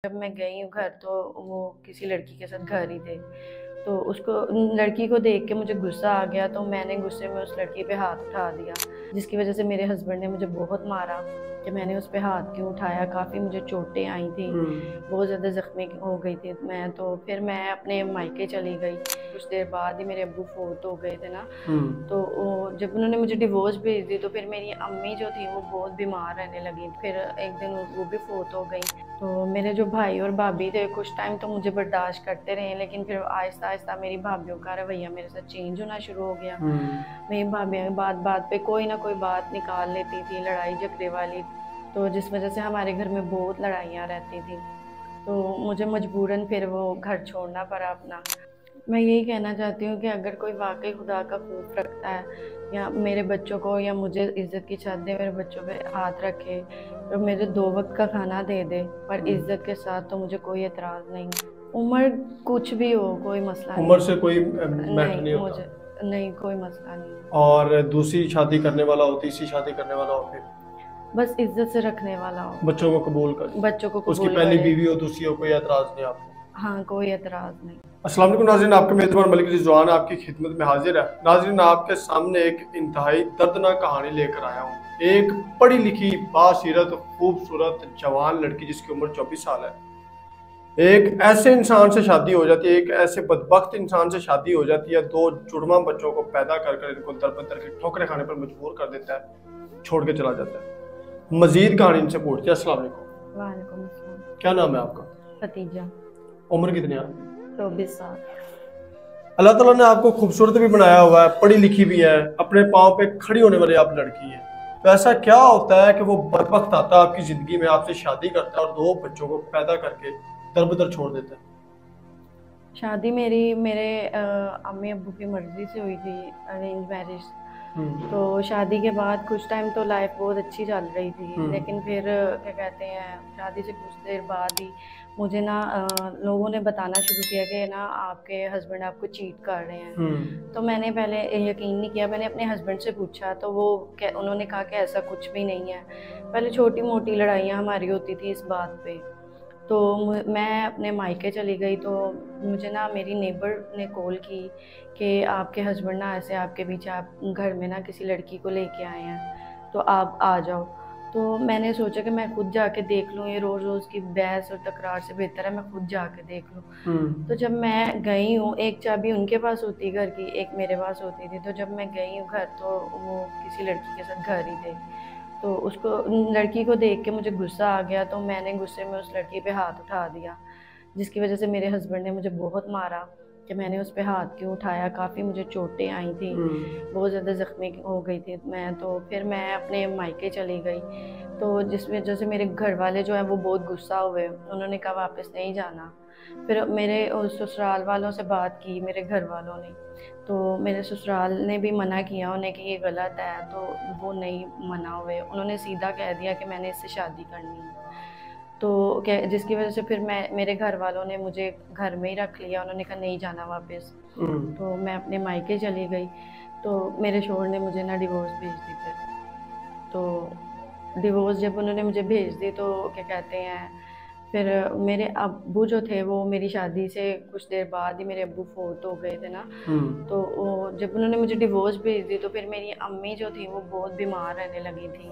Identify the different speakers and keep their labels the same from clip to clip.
Speaker 1: जब मैं गई हूँ घर तो वो किसी लड़की के साथ घर ही थे। तो उसको लड़की को देख के मुझे गुस्सा आ गया, तो मैंने गुस्से में उस लड़की पे हाथ उठा दिया, जिसकी वजह से मेरे हस्बैंड ने मुझे बहुत मारा कि मैंने उस पे हाथ क्यों उठाया। काफ़ी मुझे चोटें आई थी, बहुत ज़्यादा ज़ख्मी हो गई थी मैं। तो फिर मैं अपने मायके चली गई। कुछ देर बाद ही मेरे अब्बू फोत हो गए थे ना। तो जब उन्होंने मुझे डिवोर्स भेज दी तो फिर मेरी अम्मी जो थी वो बहुत बीमार रहने लगी। फिर एक दिन वो भी फोत हो गई। तो मेरे जो भाई और भाभी थे कुछ टाइम तो मुझे बर्दाश्त करते रहे, लेकिन फिर आहिस्ता आहिस्ता मेरी भाभीयों का रवैया मेरे साथ चेंज होना शुरू हो गया। मेरी भाभी बात बात पे कोई ना कोई बात निकाल लेती थी, लड़ाई झगड़े वाली। तो जिस वजह से हमारे घर में बहुत लड़ाइयाँ रहती थी। तो मुझे मजबूरन फिर वो घर छोड़ना पड़ा अपना। मैं यही कहना चाहती हूँ कि अगर कोई वाकई खुदा का खौफ रखता है या मेरे बच्चों को या मुझे इज़्ज़त की छत दे, मेरे बच्चों पे हाथ रखे और मुझे 2 वक्त का खाना दे दे, पर इज़्ज़त के साथ, तो मुझे कोई एतराज़ नहीं। उम्र कुछ भी हो, कोई मसला नहीं।
Speaker 2: उम्र से कोई मैटर नहीं
Speaker 1: नहीं,
Speaker 2: होता।
Speaker 1: मुझे नहीं, कोई मसला नहीं।
Speaker 2: और दूसरी शादी करने वाला हो, तीसरी शादी करने वाला हो, फिर
Speaker 1: बस इज़्ज़त से रखने वाला हो,
Speaker 2: बच्चों को कबूल कर,
Speaker 1: बच्चों को
Speaker 2: उसकी
Speaker 1: कबूल
Speaker 2: पहली
Speaker 1: करे।
Speaker 2: बीवी हो, दूसरी हो, कोई एतराज नहीं आपको।
Speaker 1: हाँ, कोई एतराज़ नहीं।
Speaker 2: अस्सलाम वालेकुम नाज़रीन, आपके मेज़बान मलिक रिजवान आपकी खिदमत में हाजिर है। नाज़रीन, आपके सामने एक इंतहाई दर्दनाक कहानी लेकर आया हूँ। एक पढ़ी लिखी बासीरत खूबसूरत जवान लड़की जिसकी उम्र 24 साल है, एक ऐसे इंसान से शादी हो जाती है, एक ऐसे बदबख्त इंसान से शादी हो जाती है, 2 जुड़वा बच्चों को पैदा कर कर इनको दर बदर की ठोकरें खाने पर मजबूर कर देता है, छोड़ के चला जाता है। मजीद कहानी इनसे पूछते हैं। अस्सलाम वालेकुम।
Speaker 1: वालेकुम अस्सलाम।
Speaker 2: क्या नाम है आपका?
Speaker 1: खतीजा।
Speaker 2: उम्र कितनी है?
Speaker 1: 24 साल।
Speaker 2: अल्लाह ताला ने आपको खूबसूरत भी बनाया हुआ है, पढ़ी लिखी भी है, अपने पाँव पे खड़ी होने वाली आप लड़की है। तो ऐसा क्या होता है कि वो बदबख्त आता है आपकी जिंदगी में, आपसे शादी करता है और 2 बच्चों को पैदा करके दर बदर छोड़ देता है?
Speaker 1: शादी मेरी मेरे अम्मी अब्बू की मर्ज़ी से हुई थी, अरेंज मैरिज। तो शादी के बाद कुछ टाइम तो लाइफ बहुत अच्छी चल रही थी, लेकिन फिर क्या कहते हैं, शादी से कुछ देर बाद ही मुझे ना लोगों ने बताना शुरू किया कि ना आपके हस्बैंड आपको चीट कर रहे हैं। तो मैंने पहले यकीन नहीं किया। मैंने अपने हस्बैंड से पूछा तो उन्होंने कहा कि ऐसा कुछ भी नहीं है। पहले छोटी मोटी लड़ाइयाँ हमारी होती थी इस बात पे। तो मैं अपने मायके चली गई, तो मुझे ना मेरी नेबर ने कॉल की कि आपके हस्बैंड ना ऐसे आपके पीछे आप घर में ना किसी लड़की को लेके आए हैं, तो आप आ जाओ। तो मैंने सोचा कि मैं खुद जाके देख लूँ, ये रोज़ रोज़ की बहस और तकरार से बेहतर है मैं खुद जाके देख लूँ। तो जब मैं गई हूँ, एक चाबी उनके पास होती घर की, एक मेरे पास होती थी। तो जब मैं गई हूँ घर तो वो किसी लड़की के साथ घर ही थे। तो उसको लड़की को देख के मुझे गुस्सा आ गया, तो मैंने गुस्से में उस लड़की पे हाथ उठा दिया, जिसकी वजह से मेरे हस्बैंड ने मुझे बहुत मारा कि मैंने उस पे हाथ क्यों उठाया। काफ़ी मुझे चोटें आई थी, बहुत ज़्यादा ज़ख्मी हो गई थी मैं। तो फिर मैं अपने मायके चली गई। तो जिस वजह से मेरे घर वाले जो हैं वो बहुत गुस्सा हुए, उन्होंने कहा वापस नहीं जाना। फिर मेरे ससुराल वालों से बात की, मेरे घर वालों ने। तो मेरे ससुराल ने भी मना किया उन्हें कि ये गलत है, तो वो नहीं मना हुए। उन्होंने सीधा कह दिया कि मैंने इससे शादी करनी है। तो क्या, जिसकी वजह से फिर मेरे घर वालों ने मुझे घर में ही रख लिया। उन्होंने कहा नहीं जाना वापस। तो मैं अपने मायके चली गई। तो मेरे शौहर ने मुझे ना डिवोर्स भेज दी फिर। तो डिवोर्स जब उन्होंने मुझे भेज दी तो क्या कहते हैं, फिर मेरे अब्बू जो थे वो मेरी शादी से कुछ देर बाद ही मेरे अब्बू फोत हो गए थे ना। तो वो जब उन्होंने मुझे डिवोर्स भेज दी तो फिर मेरी अम्मी जो थी वो बहुत बीमार रहने लगी थी।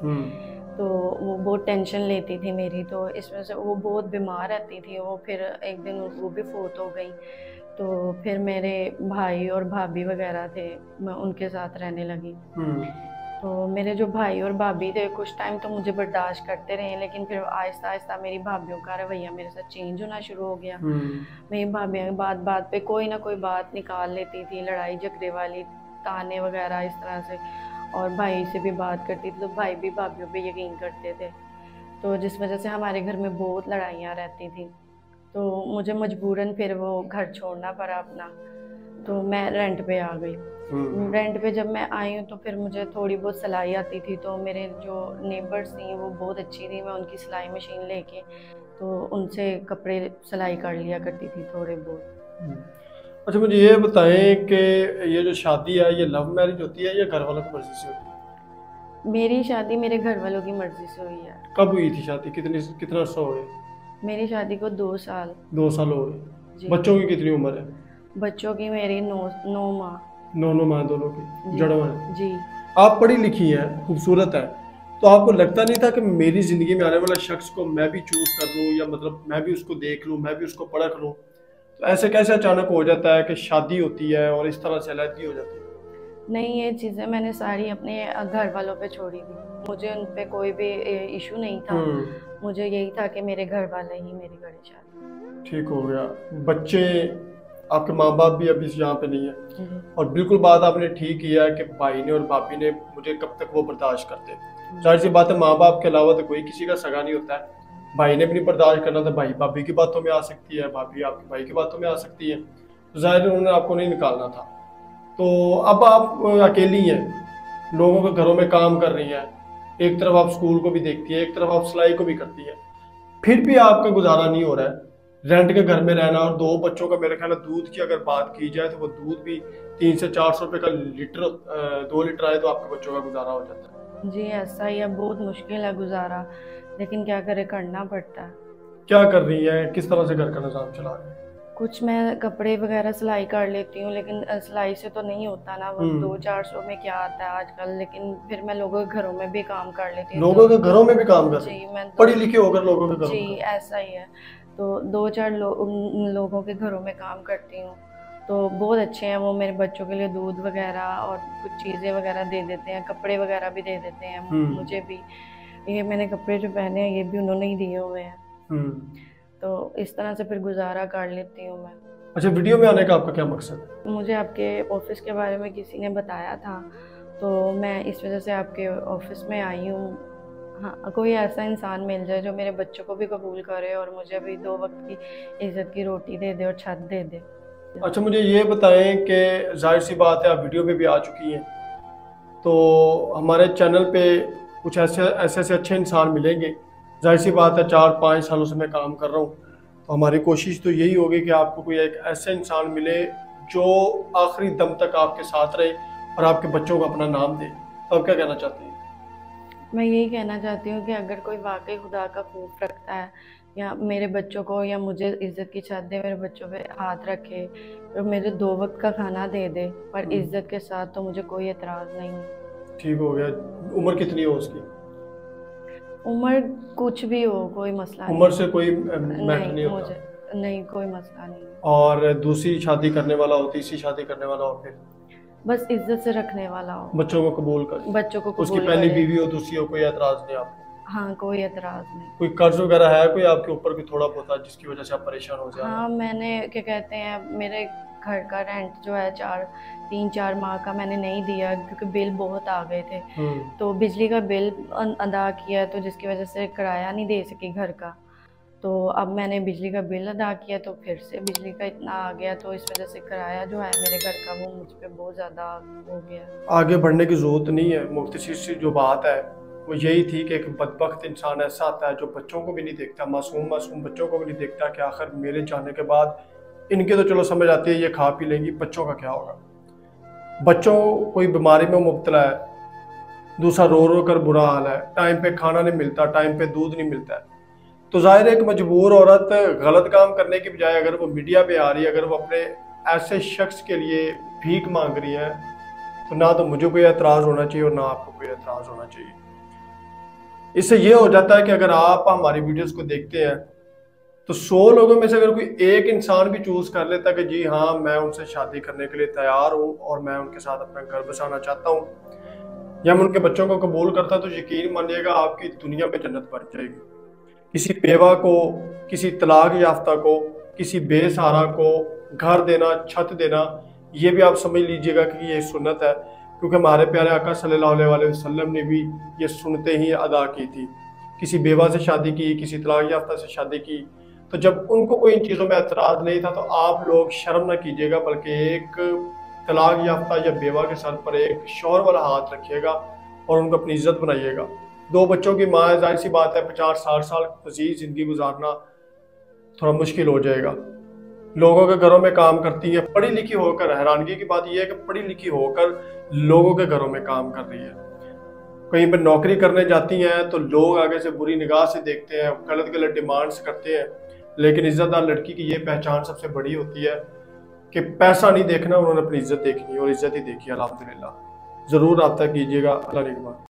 Speaker 1: तो वो बहुत टेंशन लेती थी मेरी, तो इस वजह से वो बहुत बीमार रहती थी। वो फिर एक दिन वो भी फोत हो गई। तो फिर मेरे भाई और भाभी वगैरह थे, मैं उनके साथ रहने लगी। तो मेरे जो भाई और भाभी थे कुछ टाइम तो मुझे बर्दाश्त करते रहे, लेकिन फिर आहिस्ता आहिस्ता मेरी भाभीयों का रवैया मेरे साथ चेंज होना शुरू हो गया। मेरी भाभी बात बात पे कोई ना कोई बात निकाल लेती थी, लड़ाई झगड़े वाली, ताने वगैरह इस तरह से। और भाई से भी बात करती थी तो भाई भी भाभीयों पे यकीन करते थे। तो जिस वजह से हमारे घर में बहुत लड़ाइयाँ रहती थी। तो मुझे मजबूरन फिर वो घर छोड़ना पड़ा अपना। तो मैं रेंट पे आ गई। रेंट पे जब मैं आई हूँ तो फिर मुझे थोड़ी बहुत सिलाई आती थी। तो मेरे जो नेबर्स थी वो बहुत अच्छी थी, मैं उनकी सिलाई मशीन लेके तो उनसे कपड़े सिलाई कर लिया करती थी थोड़े बहुत।
Speaker 2: अच्छा, मुझे ये बताएं कि ये जो शादी है ये लव मैरिज होती है या घर वालों की मर्जी से होती है?
Speaker 1: मेरी शादी मेरे घर वालों की मर्जी से हुई है।
Speaker 2: कब हुई थी शादी? कितना अर्सा हो गया?
Speaker 1: मेरी शादी को 2 साल।
Speaker 2: 2 साल हो गए।
Speaker 1: जी।
Speaker 2: बच्चों की कितनी उम्र है?
Speaker 1: बच्चों की मेरी 9 माह।
Speaker 2: 9 माह दोनों की
Speaker 1: जी।
Speaker 2: जड़ों है।
Speaker 1: जी।
Speaker 2: आप पढ़ी लिखी हैं, खूबसूरत है, तो आपको लगता नहीं था कि मेरी ज़िंदगी में आने वाला शख्स को मैं भी चूज़ कर लूँ, या मतलब मैं भी उसको देख लूँ, मैं भी उसको परख लूँ? तो ऐसे कैसे अचानक हो जाता है कि शादी होती है और इस तरह से अलहदगी हो जाती है?
Speaker 1: नहीं, ये चीज़ें मैंने सारी अपने घर वालों पे छोड़ी थी। मुझे उन पे कोई भी इशू नहीं था। मुझे यही था कि मेरे घर वाले ही मेरी करें शादी।
Speaker 2: ठीक हो गया। बच्चे, आपके माँ बाप भी अभी यहाँ पे नहीं है,
Speaker 1: जी।
Speaker 2: और बिल्कुल बात आपने ठीक किया है कि भाई ने और भाभी ने मुझे कब तक वो बर्दाश्त करते। जाहिर सी बात है, माँ बाप के अलावा तो कोई किसी का सगा नहीं होता है। भाई ने भी नहीं बर्दाश्त करना था, भाई भाभी की बातों में आ सकती है, भाभी आपके भाई की बातों में आ सकती है, तो जाहिर है उन्होंने आपको नहीं निकालना था। तो अब आप अकेली हैं, लोगों के घरों में काम कर रही हैं, एक तरफ आप स्कूल को भी देखती है, एक तरफ आप सिलाई को भी करती है, फिर भी आपका गुजारा नहीं हो रहा है। रेंट के घर में रहना, और 2 बच्चों का, मेरे ख्याल है दूध की अगर बात की जाए तो वो दूध भी 300 से 400 रुपए का लीटर, 2 लीटर आए तो आपके बच्चों का गुजारा हो जाता है।
Speaker 1: जी, ऐसा ही है, बहुत मुश्किल है गुजारा, लेकिन क्या करे, करना पड़ता है।
Speaker 2: क्या कर रही है, किस तरह से घर का निजाम चला रही है?
Speaker 1: कुछ मैं कपड़े वगैरह सिलाई कर लेती हूँ, लेकिन सिलाई से तो नहीं होता ना, वो 200-400 में क्या आता है आजकल। लेकिन फिर मैं लोगों के घरों में भी काम कर लेती हूँ।
Speaker 2: लोगों के घरों में भी काम कर रही
Speaker 1: जी,
Speaker 2: है?
Speaker 1: मैं
Speaker 2: पढ़ी लिखी होकर लोगों के घरों
Speaker 1: जी,
Speaker 2: में?
Speaker 1: ऐसा ही है। तो 2-4 लोगों के घरों में काम करती हूँ, तो बहुत अच्छे हैं वो, मेरे बच्चों के लिए दूध वगैरह और कुछ चीज़ें वगैरह दे देते हैं, कपड़े वगैरह भी दे देते हैं मुझे भी। ये मैंने कपड़े जो पहने हैं ये भी उन्होंने ही दिए हुए हैं। तो इस तरह से फिर गुजारा कर लेती हूँ मैं।
Speaker 2: अच्छा, वीडियो में आने का आपका क्या मकसद है?
Speaker 1: मुझे आपके ऑफिस के बारे में किसी ने बताया था, तो मैं इस वजह से आपके ऑफिस में आई हूँ। हाँ, कोई ऐसा इंसान मिल जाए जो मेरे बच्चों को भी कबूल करे और मुझे भी 2 वक्त की इज्जत की रोटी दे दे और छत दे दे।
Speaker 2: अच्छा, मुझे ये बताएं कि जाहिर सी बात है आप वीडियो में भी आ चुकी हैं, तो हमारे चैनल पे कुछ ऐसे अच्छे इंसान मिलेंगे। जाहिर सी बात है 4-5 सालों से मैं काम कर रहा हूँ, तो हमारी कोशिश तो यही होगी कि आपको कोई एक ऐसा इंसान मिले जो आखिरी दम तक आपके साथ रहे और आपके बच्चों को अपना नाम दे। तो आप क्या कहना चाहती हैं?
Speaker 1: मैं यही कहना चाहती हूँ कि अगर कोई वाकई खुदा का खौफ रखता है, या मेरे बच्चों को या मुझे इज्जत की छत दे, मेरे बच्चों पे हाथ रखे और मेरे 2 वक्त का खाना दे दे, पर इज्जत के साथ, तो मुझे कोई एतराज़ नहीं है।
Speaker 2: ठीक हो गया। उम्र कितनी हो उसकी?
Speaker 1: उम्र कुछ भी हो, कोई मसला नहीं।
Speaker 2: उम्र से कोई मैटर नहीं होता?
Speaker 1: मुझे नहीं, कोई मसला नहीं।
Speaker 2: और दूसरी शादी करने वाला हो, तीसरी शादी करने वाला हो, फिर
Speaker 1: बस इज्जत से रखने वाला हो,
Speaker 2: बच्चों को कबूल कर,
Speaker 1: बच्चों को
Speaker 2: उसकी
Speaker 1: कबूल
Speaker 2: पहली
Speaker 1: करे।
Speaker 2: बीवी हो, दूसरी हो, कोई एतराज नहीं आपको?
Speaker 1: हाँ, कोई एतराज़ नहीं।
Speaker 2: कोई कर्ज वगैरह है कोई आपके ऊपर, कोई थोड़ा बहुत जिसकी वजह से आप परेशान हो जाए?
Speaker 1: हाँ, मैंने क्या कहते हैं, मेरे घर का रेंट जो है 3-4 माह का मैंने नहीं दिया, क्योंकि बिल बहुत आ गए थे। तो बिजली का बिल अदा किया, तो जिसकी वजह से किराया नहीं दे सकी घर का। तो अब मैंने बिजली का बिल अदा किया, तो फिर से बिजली का इतना आ गया, तो इस वजह से किराया जो है मेरे घर का वो मुझ पे बहुत ज़्यादा हो गया।
Speaker 2: आगे बढ़ने की ज़रूरत नहीं है। मुख्तसर सी जो बात है वो यही थी कि एक बदबख्त इंसान ऐसा आता है जो बच्चों को भी नहीं देखता, मासूम बच्चों को भी नहीं देखता कि आखिर मेरे जाने के बाद इनके तो चलो समझ आती है, ये खा पी लेंगी, बच्चों का क्या होगा। बच्चों कोई बीमारी में मुब्तला है, दूसरा रो रो कर बुरा हाल है, टाइम पे खाना नहीं मिलता, टाइम पे दूध नहीं मिलता है, तो जाहिर है एक मजबूर औरत गलत काम करने की बजाय अगर वो मीडिया पे आ रही है, अगर वो अपने ऐसे शख्स के लिए भीख मांग रही है, तो ना तो मुझे कोई एतराज़ होना चाहिए और ना आपको कोई एतराज़ होना चाहिए। इससे ये हो जाता है कि अगर आप हमारी वीडियोस को देखते हैं तो 100 लोगों में से अगर कोई एक इंसान भी चूज कर लेता कि जी हाँ, मैं उनसे शादी करने के लिए तैयार हूँ और मैं उनके साथ अपना घर बसाना चाहता हूँ, या मैं उनके बच्चों को कबूल करता, तो यकीन मानिएगा आपकी दुनिया में जन्नत बन जाएगी। किसी बेवा को, किसी तलाक याफ्ता को, किसी बेसहारा को घर देना, छत देना, ये भी आप समझ लीजिएगा कि ये सुन्नत है, क्योंकि हमारे प्यारे आका सल्लल्लाहु अलैहि वसल्लम ने भी ये सुनते ही अदा की थी। किसी बेवा से शादी की, किसी तलाक याफ्ता से शादी की, तो जब उनको कोई इन चीज़ों में एतराज़ नहीं था, तो आप लोग शर्म न कीजिएगा, बल्कि एक तलाक याफ्ता या बेवा के सर पर एक शौहर वाला हाथ रखिएगा और उनको अपनी इज्जत बनाइएगा। 2 बच्चों की माँ है, जाहिर सी बात है 50-60 साल मज़ीद ज़िंदगी गुजारना थोड़ा मुश्किल हो जाएगा। लोगों के घरों में काम करती है, पढ़ी लिखी होकर, हैरानगी की बात यह है कि पढ़ी लिखी होकर लोगों के घरों में काम कर रही है। कहीं पर नौकरी करने जाती हैं तो लोग आगे से बुरी निगाह से देखते हैं, गलत गलत डिमांड्स करते हैं, लेकिन इज्जतदार लड़की की ये पहचान सबसे बड़ी होती है कि पैसा नहीं देखना, उन्होंने अपनी इज्जत देखनी और इज्जत ही देखी। अल्हम्दुलिल्लाह। ज़रूर रब्ता कीजिएगा। अल्लाह निगहबान।